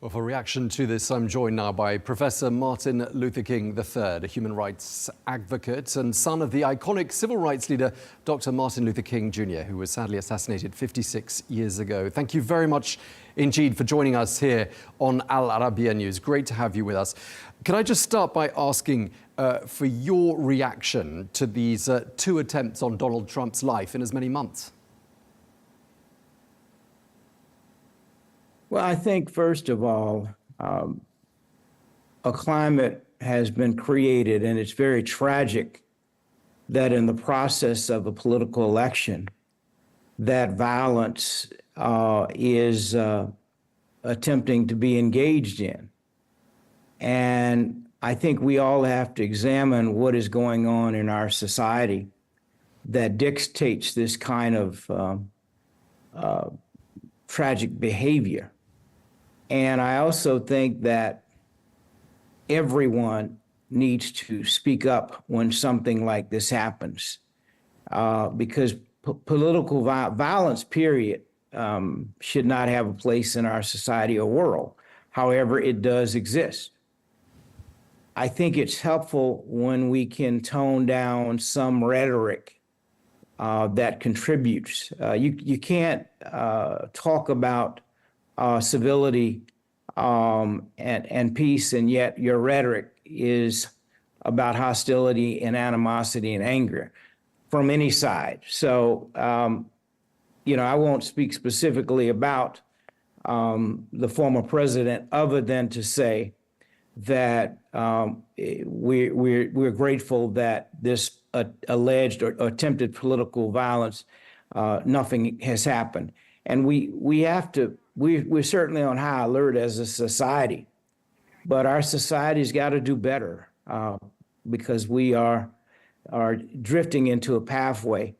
Well, for reaction to this, I'm joined now by Professor Martin Luther King III, a human rights advocate and son of the iconic civil rights leader, Dr. Martin Luther King Jr., who was sadly assassinated 56 years ago. Thank you very much indeed for joining us here on Al Arabiya News. Great to have you with us. Can I just start by asking for your reaction to these two attempts on Donald Trump's life in as many months? Well, I think, first of all, a climate has been created, and it's very tragic that in the process of a political election, that violence is attempting to be engaged in. And I think we all have to examine what is going on in our society that dictates this kind of tragic behavior. And I also think that everyone needs to speak up when something like this happens, because political violence, period, should not have a place in our society or world. However, it does exist. I think it's helpful when we can tone down some rhetoric that contributes. You can't talk about civility and peace, and yet your rhetoric is about hostility and animosity and anger from any side. So, I won't speak specifically about the former president, other than to say that we're grateful that this alleged or attempted political violence, nothing has happened. And we're certainly on high alert as a society, but our society's got to do better because we are drifting into a pathway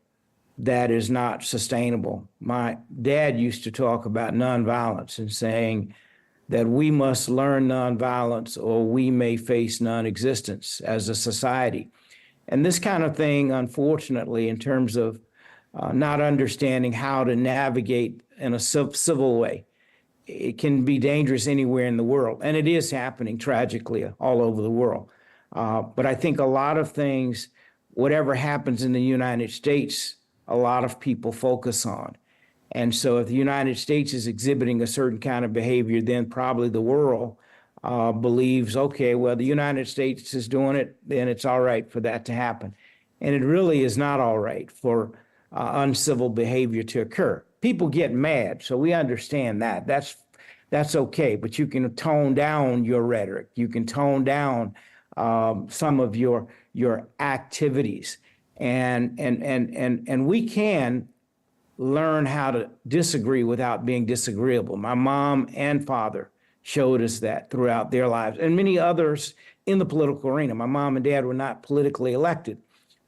that is not sustainable. My dad used to talk about nonviolence and saying that we must learn nonviolence or we may face non-existence as a society. And this kind of thing, unfortunately, in terms of not understanding how to navigate in a civil way, it can be dangerous anywhere in the world. And it is happening tragically all over the world. But I think a lot of things, whatever happens in the United States, a lot of people focus on. And so if the United States is exhibiting a certain kind of behavior, then probably the world believes, okay, well, the United States is doing it, then it's all right for that to happen. And it really is not all right for uncivil behavior to occur. People get mad, so we understand that. That's okay, but you can tone down your rhetoric. You can tone down some of your activities, and we can learn how to disagree without being disagreeable. My mom and father showed us that throughout their lives, and many others in the political arena. My mom and dad were not politically elected,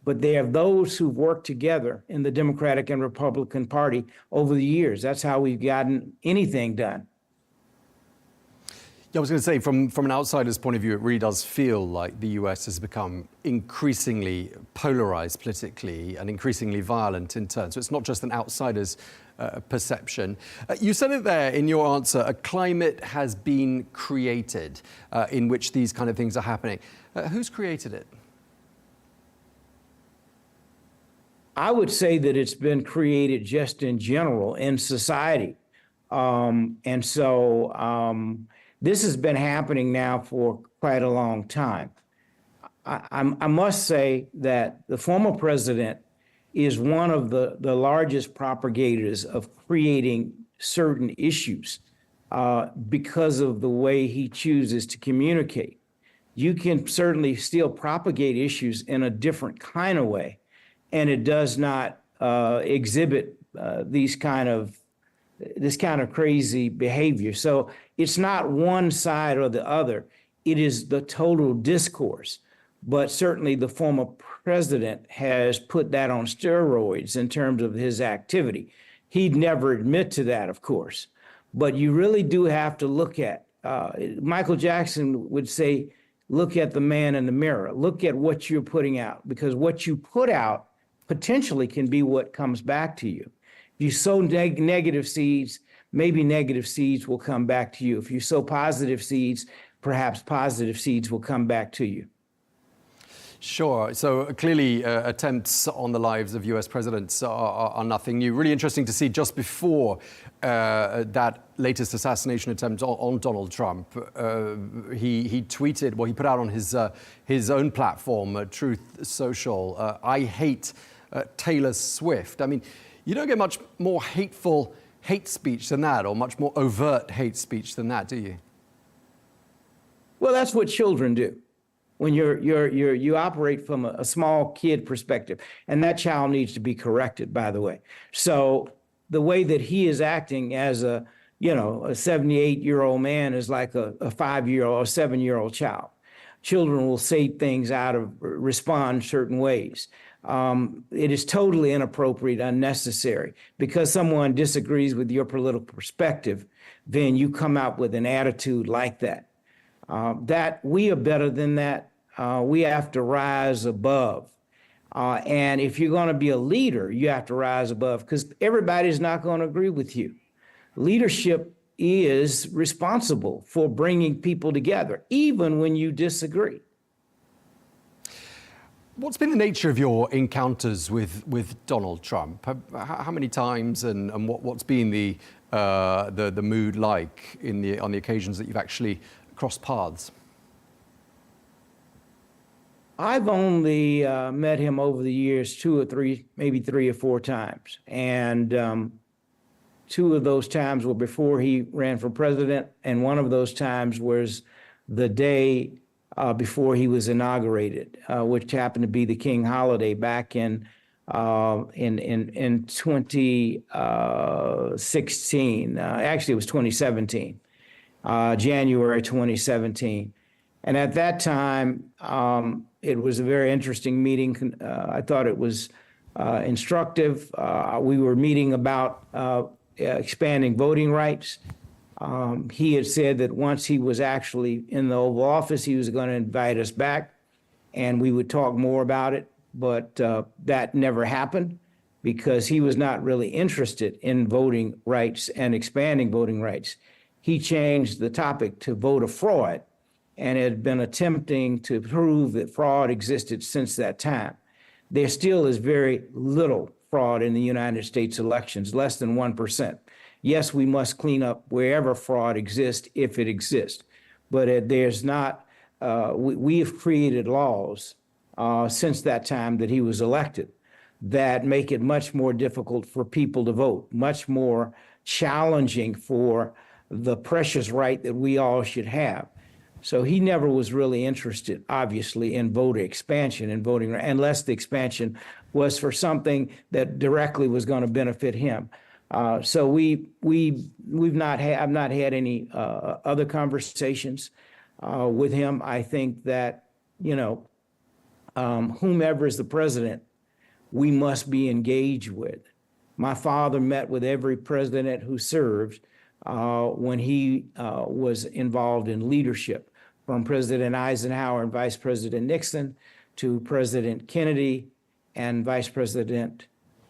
but they have those who've worked together in the Democratic and Republican Party over the years. That's how we've gotten anything done. Yeah, I was going to say, from an outsider's point of view, it really does feel like the US has become increasingly polarized politically and increasingly violent in turn. So it's not just an outsider's perception. You said it there in your answer, a climate has been created in which these kind of things are happening. Who's created it? I would say that it's been created just in general in society. This has been happening now for quite a long time. I must say that the former president is one of the largest propagators of creating certain issues because of the way he chooses to communicate. You can certainly still propagate issues in a different kind of way, and it does not exhibit this kind of crazy behavior. So it's not one side or the other. It is the total discourse. But certainly the former president has put that on steroids in terms of his activity. He'd never admit to that, of course. But you really do have to look at, Michael Jackson would say, look at the man in the mirror. Look at what you're putting out, because what you put out potentially can be what comes back to you. If you sow negative seeds, maybe negative seeds will come back to you. If you sow positive seeds, perhaps positive seeds will come back to you. Sure. So clearly, attempts on the lives of US presidents are nothing new. Really interesting to see just before that latest assassination attempt on Donald Trump, he tweeted, well, he put out on his own platform, Truth Social, I hate Taylor Swift. I mean, you don't get much more hateful hate speech than that, or much more overt hate speech than that, do you? Well, that's what children do. When you operate from a small kid perspective, and that child needs to be corrected, by the way. So the way that he is acting as a 78-year-old man is like a 5-year-old or 7-year-old child. Children will say things respond certain ways. It is totally inappropriate, unnecessary. Because someone disagrees with your political perspective, then you come out with an attitude like that. That we are better than that. We have to rise above. And if you're going to be a leader, you have to rise above, because everybody's not going to agree with you. Leadership is responsible for bringing people together, even when you disagree. What's been the nature of your encounters with Donald Trump? How many times, and what's been the mood like on the occasions that you've actually crossed paths? I've only met him over the years 2 or 3, maybe 3 or 4 times. And 2 of those times were before he ran for president, and one of those times was the day before he was inaugurated, which happened to be the King holiday back in 2016. Actually, it was 2017, January 2017. And at that time, it was a very interesting meeting. I thought it was instructive. We were meeting about expanding voting rights. He had said that once he was actually in the Oval Office, he was going to invite us back and we would talk more about it. But that never happened, because he was not really interested in voting rights and expanding voting rights. He changed the topic to voter fraud, and had been attempting to prove that fraud existed since that time. There still is very little fraud in the United States elections, less than 1%. Yes, we must clean up wherever fraud exists, if it exists. But there's not, we have created laws since that time that he was elected that make it much more difficult for people to vote, much more challenging for the precious right that we all should have. So he never was really interested, obviously, in voter expansion and voting, unless the expansion was for something that directly was going to benefit him. So I've not had any other conversations with him. I think that, whomever is the president, we must be engaged with. My father met with every president who served when he was involved in leadership, from President Eisenhower and Vice President Nixon to President Kennedy and Vice President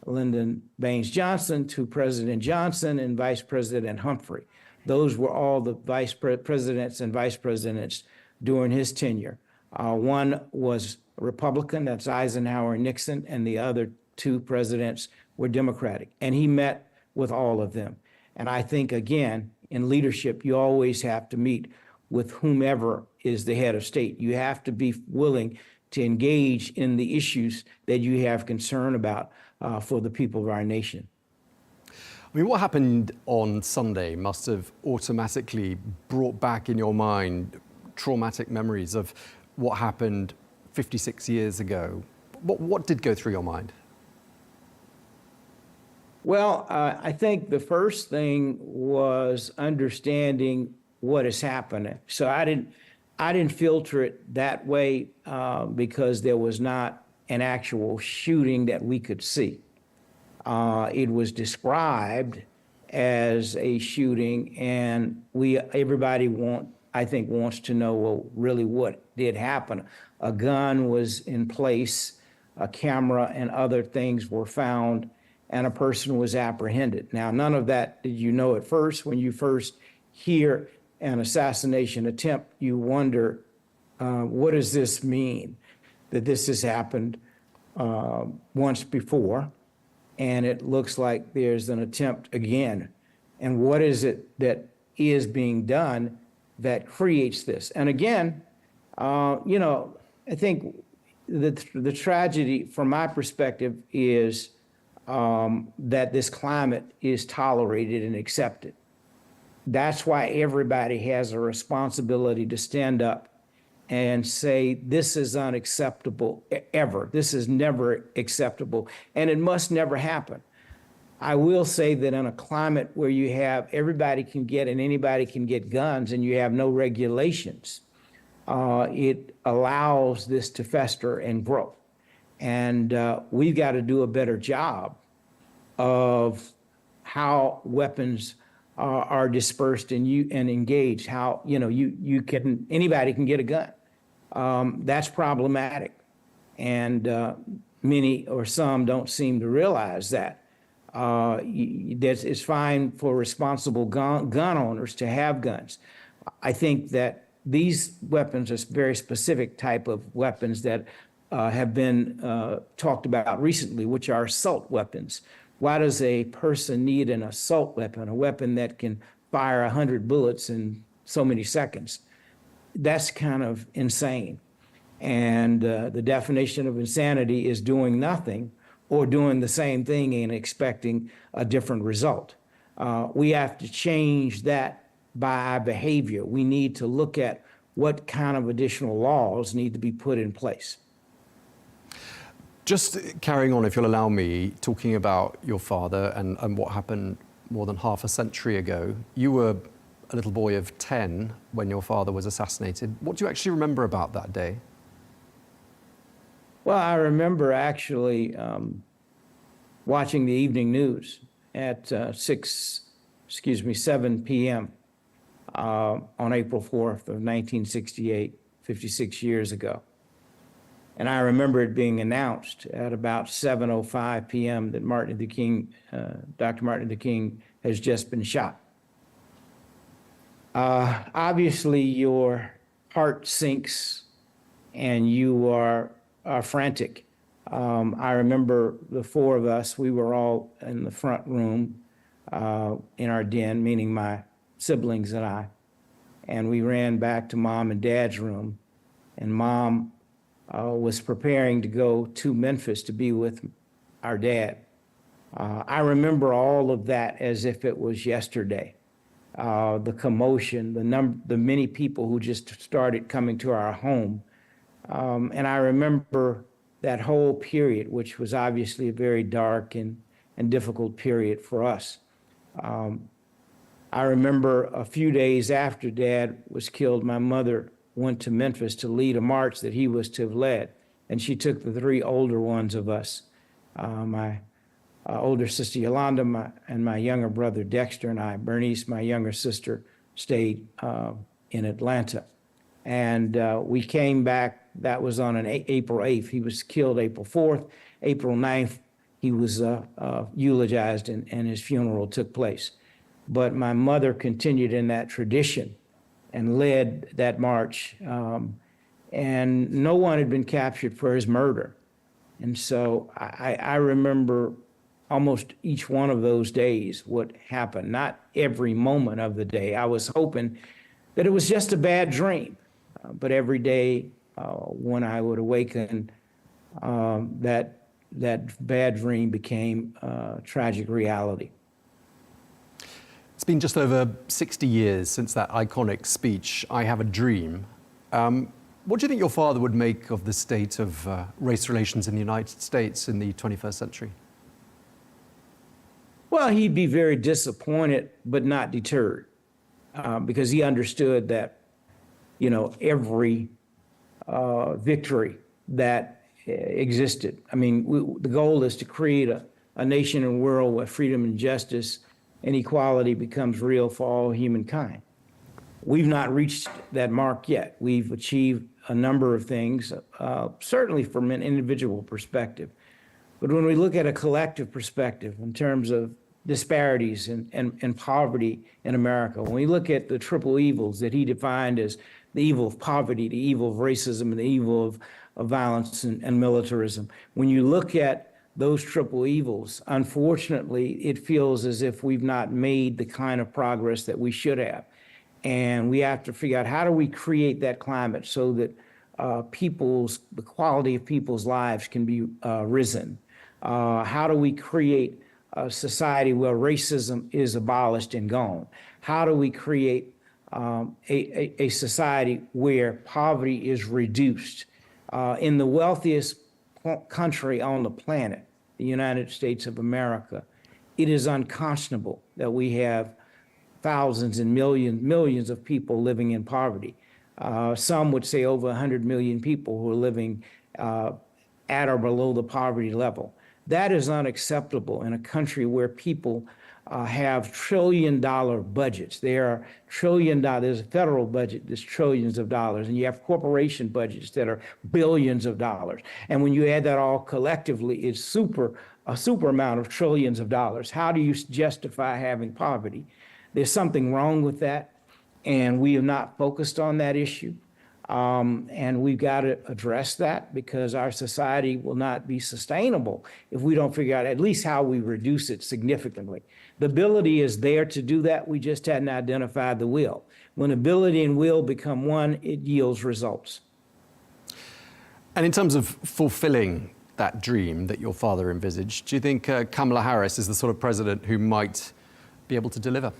Lyndon Baines Johnson to President Johnson and Vice President Humphrey. Those were all the presidents and vice presidents during his tenure. One was Republican, that's Eisenhower and Nixon, and the other 2 presidents were Democratic. And he met with all of them. And I think, again, in leadership, you always have to meet with whomever is the head of state. You have to be willing to engage in the issues that you have concern about for the people of our nation. I mean, what happened on Sunday must have automatically brought back in your mind traumatic memories of what happened 56 years ago. What did go through your mind? Well, I think the first thing was understanding what is happening. So I didn't filter it that way because there was not an actual shooting that we could see. It was described as a shooting, and everybody wants to know, well, really what did happen. A gun was in place, a camera and other things were found, and a person was apprehended. Now, none of that did you know at first. When you first hear an assassination attempt, you wonder, what does this mean? That this has happened once before, and it looks like there's an attempt again. And what is it that is being done that creates this? And again, I think the tragedy from my perspective is that this climate is tolerated and accepted. That's why everybody has a responsibility to stand up and say, this is unacceptable ever. This is never acceptable, and it must never happen. I will say that in a climate where you have everybody can get and anybody can get guns and you have no regulations, it allows this to fester and grow. And we've got to do a better job of how weapons are dispersed and engaged. How anybody can get a gun. That's problematic, and many or some don't seem to realize that. It's fine for responsible gun owners to have guns. I think that these weapons are very specific type of weapons that have been talked about recently, which are assault weapons. Why does a person need an assault weapon, a weapon that can fire 100 bullets in so many seconds? That's kind of insane. And the definition of insanity is doing nothing or doing the same thing and expecting a different result. We have to change that by our behavior. We need to look at what kind of additional laws need to be put in place. Just carrying on, if you'll allow me, talking about your father and what happened more than half a century ago. You were a little boy of 10 when your father was assassinated. What do you actually remember about that day? Well, I remember actually watching the evening news at 7 p.m. On April 4th of 1968, 56 years ago. And I remember it being announced at about 7:05 p.m. that Dr. Martin Luther King has just been shot. Obviously, your heart sinks and you are frantic. I remember the four of us, we were all in the front room in our den, meaning my siblings and I, and we ran back to Mom and Dad's room, and Mom was preparing to go to Memphis to be with our dad. I remember all of that as if it was yesterday. The commotion, the many people who just started coming to our home. And I remember that whole period, which was obviously a very dark and difficult period for us. I remember a few days after Dad was killed, my mother went to Memphis to lead a march that he was to have led. And she took the three older ones of us, my older sister Yolanda, and my younger brother Dexter, and I. Bernice, my younger sister, stayed in Atlanta. And we came back, that was on April 8th. He was killed April 4th. April 9th, he was eulogized and his funeral took place. But my mother continued in that tradition and led that march. And no one had been captured for his murder. And so I remember almost each one of those days what happened, not every moment of the day. I was hoping that it was just a bad dream. But every day when I would awaken, that bad dream became tragic reality. It's been just over 60 years since that iconic speech, "I Have a Dream." What do you think your father would make of the state of race relations in the United States in the 21st century? Well, he'd be very disappointed, but not deterred, because he understood that, every victory that existed. I mean, the goal is to create a nation and world where freedom and justice and equality becomes real for all humankind. We've not reached that mark yet. We've achieved a number of things, certainly from an individual perspective. But when we look at a collective perspective in terms of disparities and poverty in America, when we look at the triple evils that he defined as the evil of poverty, the evil of racism, and the evil of violence and militarism, when you look at those triple evils, unfortunately, it feels as if we've not made the kind of progress that we should have. And we have to figure out how do we create that climate so that the quality of people's lives can be risen. How do we create a society where racism is abolished and gone? How do we create a society where poverty is reduced? In the wealthiest country on the planet, the United States of America, it is unconscionable that we have thousands and millions of people living in poverty. Some would say over 100 million people who are living at or below the poverty level. That is unacceptable in a country where people have trillion-dollar budgets. There are there's a federal budget that's trillions of dollars, and you have corporation budgets that are billions of dollars. And when you add that all collectively, it's a super amount of trillions of dollars. How do you justify having poverty? There's something wrong with that, and we have not focused on that issue. And we've got to address that because our society will not be sustainable if we don't figure out at least how we reduce it significantly. The ability is there to do that. We just hadn't identified the will. When ability and will become one, it yields results. And in terms of fulfilling that dream that your father envisaged, do you think Kamala Harris is the sort of president who might be able to deliver?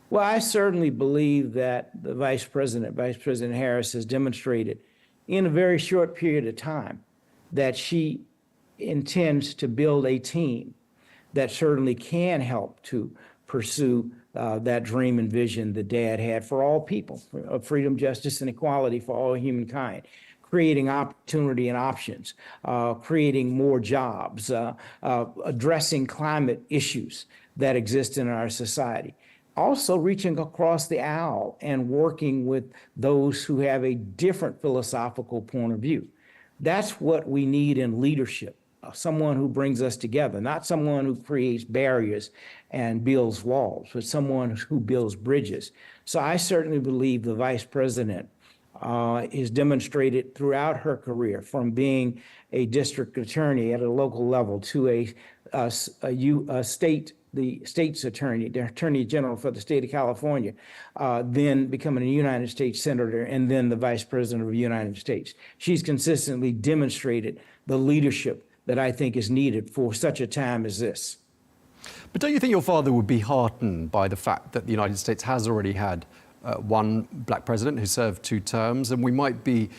Well, I certainly believe that the Vice President Harris, has demonstrated in a very short period of time that she intends to build a team that certainly can help to pursue that dream and vision that Dad had for all people, of freedom, justice, and equality for all humankind, creating opportunity and options, creating more jobs, addressing climate issues that exist in our society. Also reaching across the aisle and working with those who have a different philosophical point of view. That's what we need in leadership, someone who brings us together, not someone who creates barriers and builds walls, but someone who builds bridges. So I certainly believe the Vice President is demonstrated throughout her career, from being a district attorney at a local level to the state's attorney, the attorney general for the state of California, then becoming a United States senator, and then the vice president of the United States. She's consistently demonstrated the leadership that I think is needed for such a time as this. But don't you think your father would be heartened by the fact that the United States has already had one black president who served 2 terms, and we might be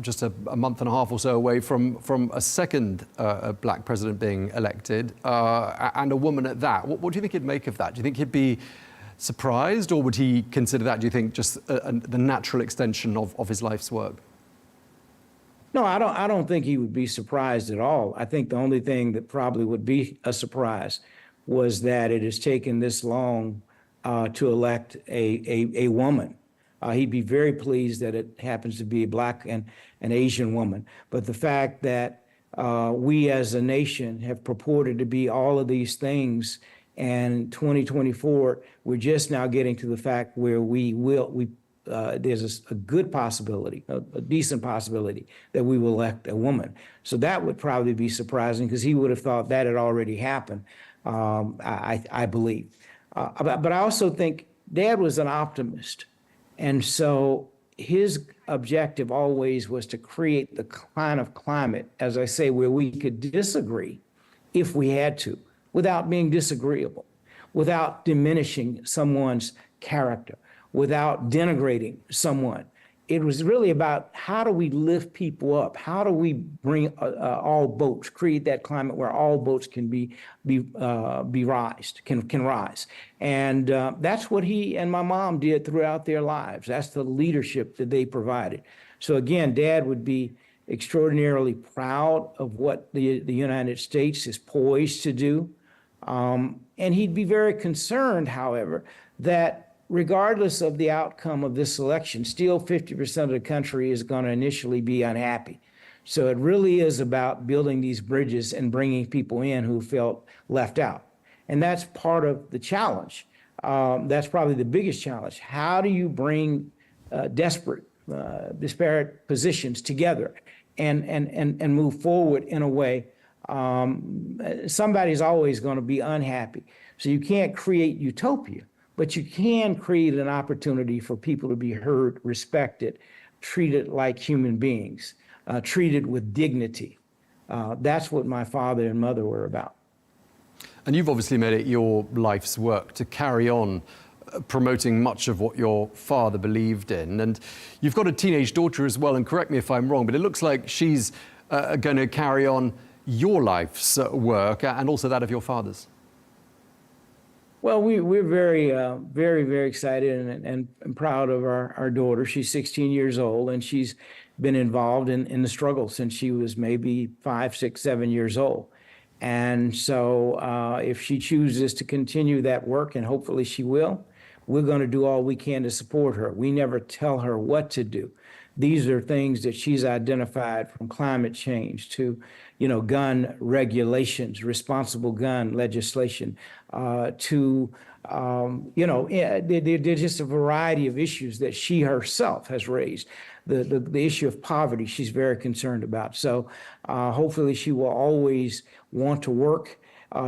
just a month and a half or so away from a second black president being elected, and a woman at that? What do you think he'd make of that? Do you think he'd be surprised, or would he consider that, do you think, just the natural extension of his life's work? No, I don't think he would be surprised at all. I think the only thing that probably would be a surprise was that it has taken this long to elect a woman. He'd be very pleased that it happens to be a black and an Asian woman. But the fact that we as a nation have purported to be all of these things, and 2024, we're just now getting to the fact where there's a good possibility, a decent possibility that we will elect a woman. So that would probably be surprising because he would have thought that had already happened, I believe. But I also think Dad was an optimist. And so his objective always was to create the kind of climate, as I say, where we could disagree if we had to, without being disagreeable, without diminishing someone's character, without denigrating someone. It was really about how do we lift people up? How do we bring all boats, create that climate where all boats can can rise? And that's what he and my mom did throughout their lives. That's the leadership that they provided. So again, Dad would be extraordinarily proud of what the United States is poised to do. And he'd be very concerned, however, that regardless of the outcome of this election, still 50% of the country is going to initially be unhappy. So it really is about building these bridges and bringing people in who felt left out. And that's part of the challenge. That's probably the biggest challenge. How do you bring disparate positions together and move forward in a way? Somebody's always going to be unhappy. So you can't create utopia, but you can create an opportunity for people to be heard, respected, treated like human beings, treated with dignity. That's what my father and mother were about. And you've obviously made it your life's work to carry on promoting much of what your father believed in. And you've got a teenage daughter as well, and correct me if I'm wrong, but it looks like she's going to carry on your life's work and also that of your father's. Well, we're very, very excited and proud of our daughter. She's 16 years old, and she's been involved in the struggle since she was maybe 5, 6, 7 years old. And so if she chooses to continue that work, and hopefully she will, we're going to do all we can to support her. We never tell her what to do. These are things that she's identified, from climate change to, gun regulations, responsible gun legislation, to, there's just a variety of issues that she herself has raised. The issue of poverty, she's very concerned about. So hopefully she will always want to work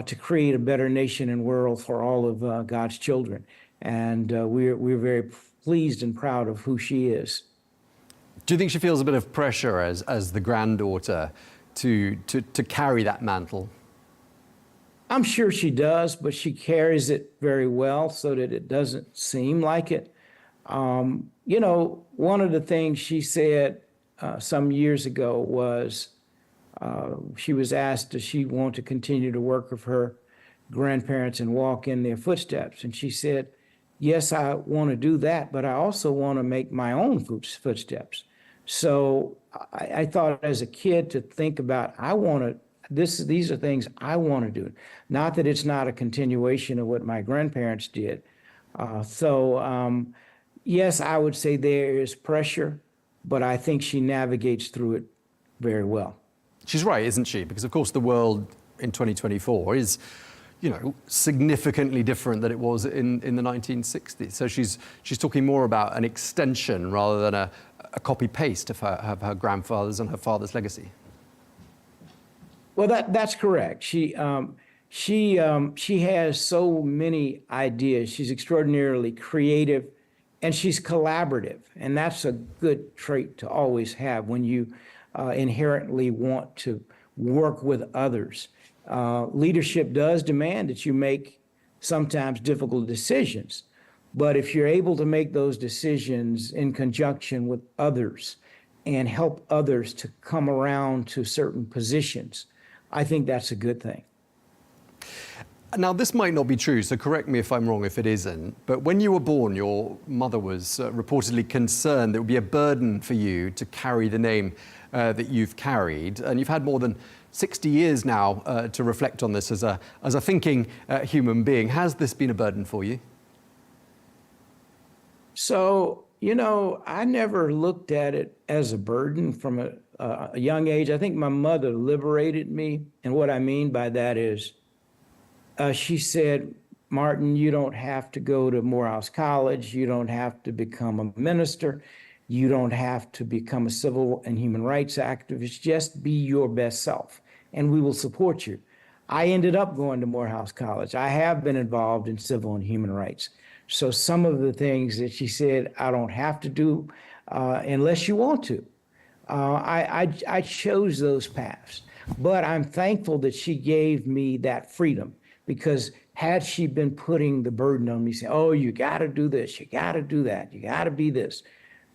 to create a better nation and world for all of God's children. And we're very pleased and proud of who she is. Do you think she feels a bit of pressure as the granddaughter to carry that mantle? I'm sure she does, but she carries it very well so that it doesn't seem like it. One of the things she said some years ago was she was asked, does she want to continue to work with her grandparents and walk in their footsteps? And she said, yes, I want to do that, but I also want to make my own footsteps. So I thought as a kid to think about, these are things I want to do. Not that it's not a continuation of what my grandparents did. Yes, I would say there is pressure, but I think she navigates through it very well. She's right, isn't she? Because of course the world in 2024 is, significantly different than it was in the 1960s. So she's talking more about an extension rather than a copy-paste of her grandfather's and her father's legacy. Well, that's correct. She has so many ideas. She's extraordinarily creative, and she's collaborative. And that's a good trait to always have when you inherently want to work with others. Leadership does demand that you make sometimes difficult decisions. But if you're able to make those decisions in conjunction with others and help others to come around to certain positions, I think that's a good thing. Now, this might not be true, so correct me if I'm wrong if it isn't, but when you were born, your mother was reportedly concerned that it would be a burden for you to carry the name that you've carried, and you've had more than 60 years now to reflect on this as a thinking human being. Has this been a burden for you? So, I never looked at it as a burden from a young age. I think my mother liberated me. And what I mean by that is she said, Martin, you don't have to go to Morehouse College. You don't have to become a minister. You don't have to become a civil and human rights activist. Just be your best self, and we will support you. I ended up going to Morehouse College. I have been involved in civil and human rights. So some of the things that she said, I don't have to do unless you want to. I chose those paths, but I'm thankful that she gave me that freedom, because had she been putting the burden on me, saying, oh, you got to do this, you got to do that, you got to be this,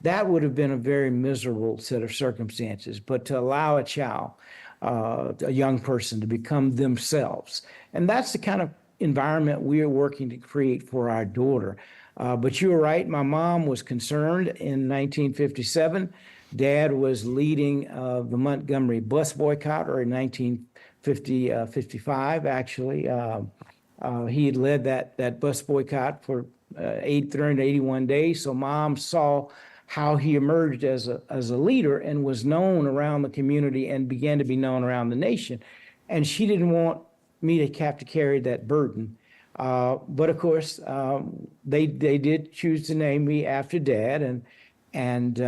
that would have been a very miserable set of circumstances. But to allow a child, a young person, to become themselves, and that's the kind of environment we are working to create for our daughter. But you were right, my mom was concerned in 1957. Dad was leading the Montgomery bus boycott, or in 1955, actually. He had led that bus boycott for 381 days. So Mom saw how he emerged as a leader and was known around the community and began to be known around the nation. And she didn't want me to have to carry that burden. But of course, they did choose to name me after Dad, and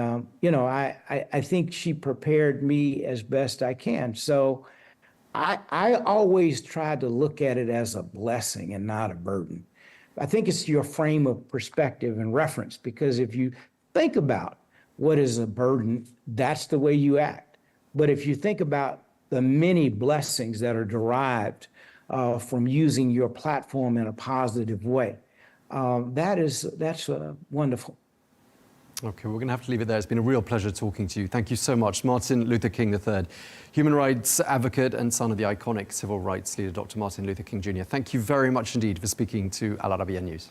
you know, I think she prepared me as best I can. So I always tried to look at it as a blessing and not a burden. I think it's your frame of perspective and reference, because if you think about what is a burden, that's the way you act. But if you think about the many blessings that are derived from using your platform in a positive way, that's wonderful. Okay, we're going to have to leave it there. It's been a real pleasure talking to you. Thank you so much. Martin Luther King III, human rights advocate and son of the iconic civil rights leader, Dr. Martin Luther King Jr. Thank you very much indeed for speaking to Al Arabiya News.